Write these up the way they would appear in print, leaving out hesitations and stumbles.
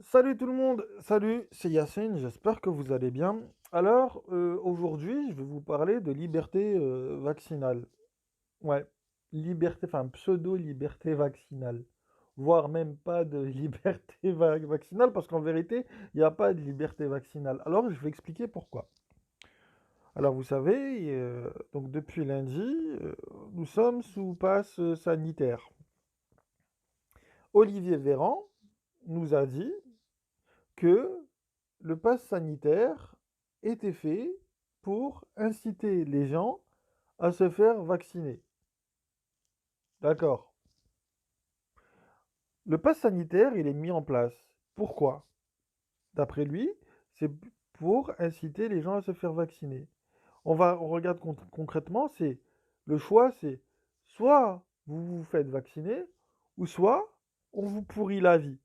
Salut tout le monde, salut, c'est Yacine, j'espère que vous allez bien. Alors, aujourd'hui, je vais vous parler de liberté vaccinale. Ouais, liberté, enfin pseudo-liberté vaccinale. Voire même pas de liberté vaccinale, parce qu'en vérité, il n'y a pas de liberté vaccinale. Alors, je vais expliquer pourquoi. Alors, vous savez, donc depuis lundi, nous sommes sous passe sanitaire. Olivier Véran nous a dit que le pass sanitaire était fait pour inciter les gens à se faire vacciner. D'accord. Le pass sanitaire, il est mis en place. Pourquoi? D'après lui, c'est pour inciter les gens à se faire vacciner. On regarde concrètement, c'est le choix, c'est soit vous vous faites vacciner, ou soit on vous pourrit la vie.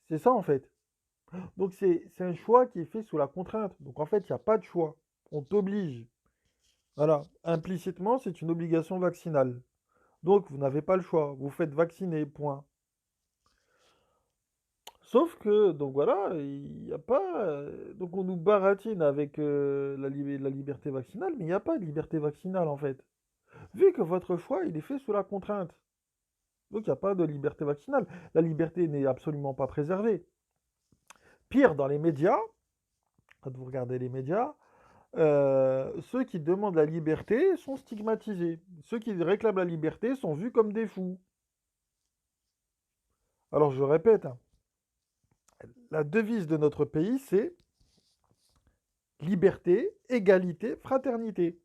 C'est ça en fait. Donc c'est un choix qui est fait sous la contrainte. Donc en fait, il n'y a pas de choix. On t'oblige. Voilà, implicitement, c'est une obligation vaccinale. Donc, vous n'avez pas le choix, vous faites vacciner, point. Sauf que, donc voilà, il n'y a pas. Donc, on nous baratine avec la liberté vaccinale, mais il n'y a pas de liberté vaccinale en fait. Vu que votre choix, il est fait sous la contrainte. Donc, il n'y a pas de liberté vaccinale. La liberté n'est absolument pas préservée. Pire, dans les médias, quand vous regardez les médias, ceux qui demandent la liberté sont stigmatisés. Ceux qui réclament la liberté sont vus comme des fous. Alors je répète, hein, la devise de notre pays, c'est liberté, égalité, fraternité.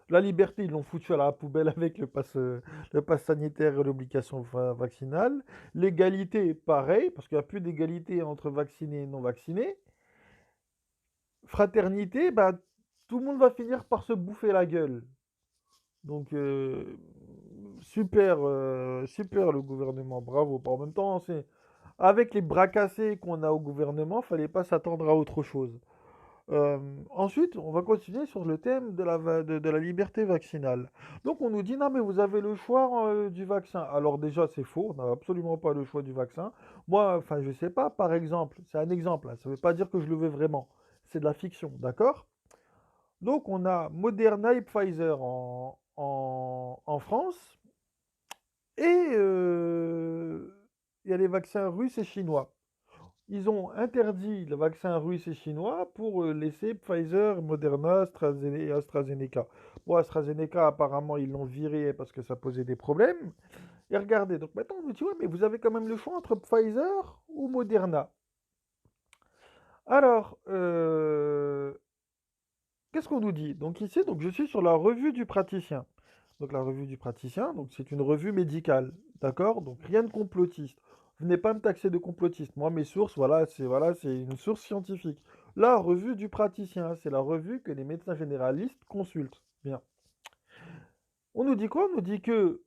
La liberté, ils l'ont foutu à la poubelle avec le pass sanitaire et l'obligation vaccinale. L'égalité, pareil, parce qu'il n'y a plus d'égalité entre vaccinés et non vaccinés. Fraternité, bah, tout le monde va finir par se bouffer la gueule. Donc, super, super le gouvernement, bravo. En même temps, avec les bras cassés qu'on a au gouvernement, fallait pas s'attendre à autre chose. Ensuite, on va continuer sur le thème de la liberté vaccinale. Donc, on nous dit, non, mais vous avez le choix du vaccin. Alors déjà, c'est faux, on n'a absolument pas le choix du vaccin. Moi, enfin, je sais pas, par exemple, c'est un exemple, hein, ça ne veut pas dire que je le veux vraiment. C'est de la fiction, d'accord? Donc, on a Moderna et Pfizer en France, et il y a les vaccins russes et chinois. Ils ont interdit le vaccin russe et chinois pour laisser Pfizer, Moderna et AstraZeneca. Bon, AstraZeneca, apparemment, ils l'ont viré parce que ça posait des problèmes. Et regardez, donc maintenant, on me dit, ouais, mais vous avez quand même le choix entre Pfizer ou Moderna. Alors, qu'est-ce qu'on nous dit? Donc ici, donc je suis sur la revue du praticien. Donc la revue du praticien, donc c'est une revue médicale, d'accord? Donc rien de complotiste. Venez pas me taxer de complotiste. Moi, mes sources, voilà, c'est une source scientifique. La revue du praticien, c'est la revue que les médecins généralistes consultent. Bien. On nous dit quoi? On nous dit que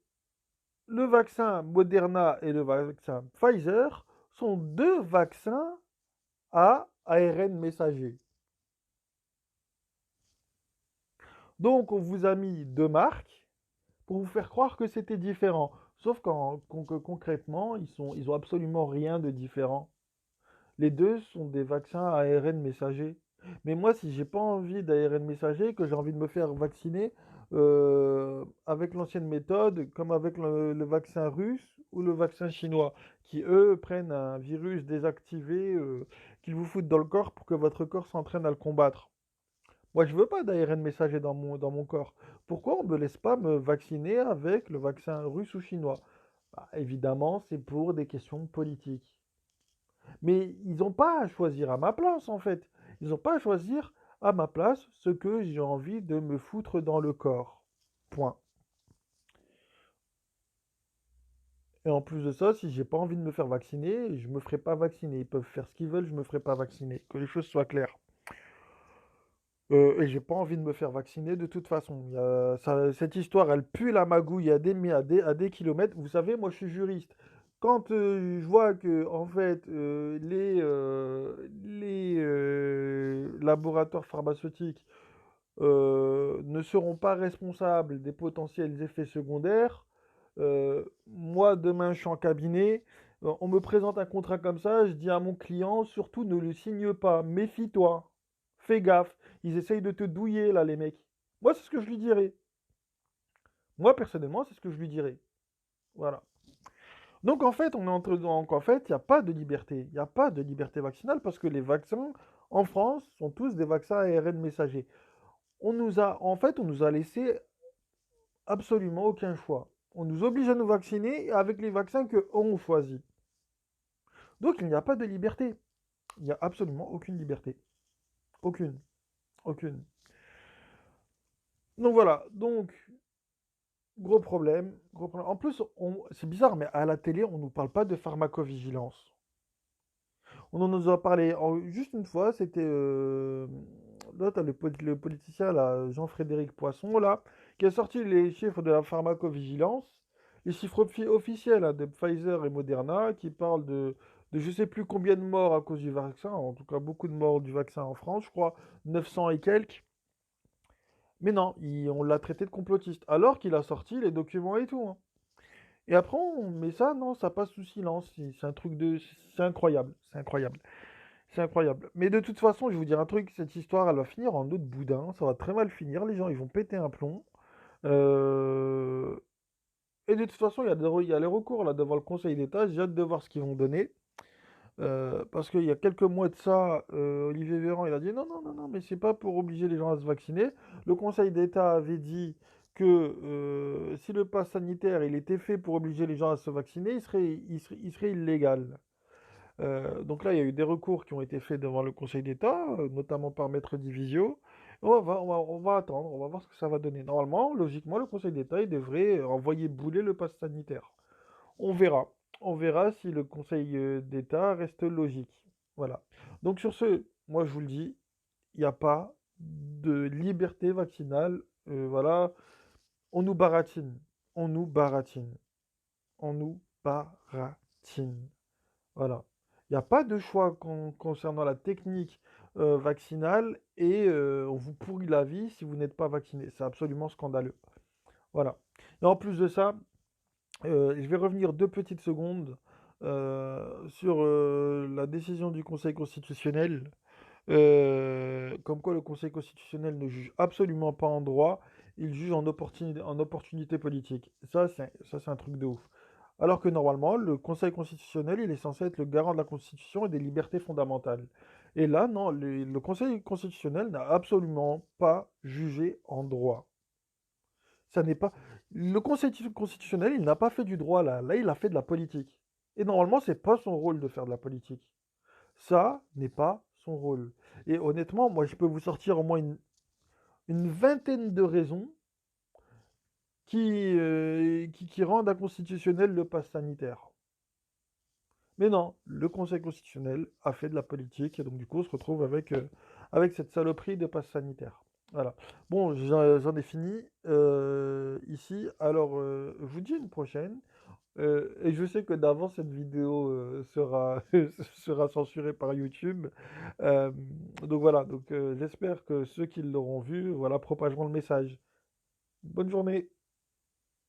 le vaccin Moderna et le vaccin Pfizer sont deux vaccins à ARN messager. Donc on vous a mis deux marques pour vous faire croire que c'était différent. Sauf que concrètement, ils ont absolument rien de différent. Les deux sont des vaccins à ARN messager. Mais moi, si j'ai pas envie d'ARN messager, que j'ai envie de me faire vacciner avec l'ancienne méthode, comme avec le vaccin russe ou le vaccin chinois, qui eux prennent un virus désactivé qu'ils vous foutent dans le corps pour que votre corps s'entraîne à le combattre. Moi, je veux pas d'ARN messager dans mon corps. Pourquoi on me laisse pas me vacciner avec le vaccin russe ou chinois? Bah, évidemment, c'est pour des questions politiques. Mais ils n'ont pas à choisir à ma place, en fait. Ils n'ont pas à choisir à ma place ce que j'ai envie de me foutre dans le corps. Point. Et en plus de ça, si j'ai pas envie de me faire vacciner, je me ferai pas vacciner. Ils peuvent faire ce qu'ils veulent, je me ferai pas vacciner. Que les choses soient claires. Et j'ai pas envie de me faire vacciner de toute façon. Cette histoire, elle pue la magouille à des kilomètres. Vous savez, moi je suis juriste. Quand je vois que en fait les laboratoires pharmaceutiques ne seront pas responsables des potentiels effets secondaires, Moi, demain, je suis en cabinet, on me présente un contrat comme ça, je dis à mon client, surtout ne le signe pas, méfie-toi, fais gaffe, ils essayent de te douiller là, les mecs. Moi, c'est ce que je lui dirais. Moi, personnellement, c'est ce que je lui dirais. Voilà. Donc en fait, donc en fait, il n'y a pas de liberté. Il n'y a pas de liberté vaccinale parce que les vaccins en France sont tous des vaccins ARN messagers. En fait, on nous a laissé absolument aucun choix. On nous oblige à nous vacciner avec les vaccins que on choisit. Donc il n'y a pas de liberté. Il n'y a absolument aucune liberté. Aucune. Aucune. Donc voilà. Donc, gros problème. Gros problème. En plus, c'est bizarre, mais à la télé, on ne nous parle pas de pharmacovigilance. On en nous a parlé juste une fois, c'était là, t'as le politicien là, Jean-Frédéric Poisson là, qui a sorti les chiffres de la pharmacovigilance, les chiffres officiels hein, de Pfizer et Moderna, qui parlent de je sais plus combien de morts à cause du vaccin, en tout cas beaucoup de morts du vaccin en France, je crois 900 et quelques. Mais non, on l'a traité de complotiste, alors qu'il a sorti les documents et tout, hein. Et après, mais ça, non, ça passe sous silence. C'est un truc de. C'est incroyable. C'est incroyable. C'est incroyable. Mais de toute façon, je vais vous dire un truc, cette histoire, elle va finir en eau de boudin. Ça va très mal finir. Les gens, ils vont péter un plomb. Euh, Et de toute façon, il y a les recours là devant le Conseil d'État. J'ai hâte de voir ce qu'ils vont donner. Parce qu'il y a quelques mois de ça, Olivier Véran, il a dit non, non, non, non, mais c'est pas pour obliger les gens à se vacciner. Le Conseil d'État avait dit que si le pass sanitaire il était fait pour obliger les gens à se vacciner, il serait illégal. Donc là, il y a eu des recours qui ont été faits devant le Conseil d'État, notamment par Maître Divisio. On va attendre, on va voir ce que ça va donner. Normalement, logiquement, le Conseil d'État, il devrait envoyer bouler le pass sanitaire. On verra. On verra si le Conseil d'État reste logique. Voilà. Donc sur ce, moi je vous le dis, il n'y a pas de liberté vaccinale. Voilà. On nous baratine. On nous baratine. On nous baratine. Voilà. Il n'y a pas de choix concernant la technique vaccinale et on vous pourrit la vie si vous n'êtes pas vacciné. C'est absolument scandaleux. Voilà. Et en plus de ça, je vais revenir 2 petites secondes sur la décision du Conseil constitutionnel, comme quoi le Conseil constitutionnel ne juge absolument pas en droit, il juge en opportunité politique. Ça, c'est un truc de ouf. Alors que normalement, le Conseil constitutionnel, il est censé être le garant de la Constitution et des libertés fondamentales. Et là, non, le Conseil constitutionnel n'a absolument pas jugé en droit. Ça n'est pas. Le Conseil constitutionnel, il n'a pas fait du droit là. Là, il a fait de la politique. Et normalement, c'est pas son rôle de faire de la politique. Ça n'est pas son rôle. Et honnêtement, moi, je peux vous sortir au moins une vingtaine de raisons qui rendent inconstitutionnel le pass sanitaire. Mais non, le Conseil constitutionnel a fait de la politique et donc du coup, on se retrouve avec cette saloperie de pass sanitaire. Voilà. Bon, j'en ai fini ici. Alors, je vous dis une prochaine. Et je sais que d'avant, cette vidéo sera censurée par YouTube. Euh, donc voilà, donc j'espère que ceux qui l'auront vu, voilà, propageront le message. Bonne journée.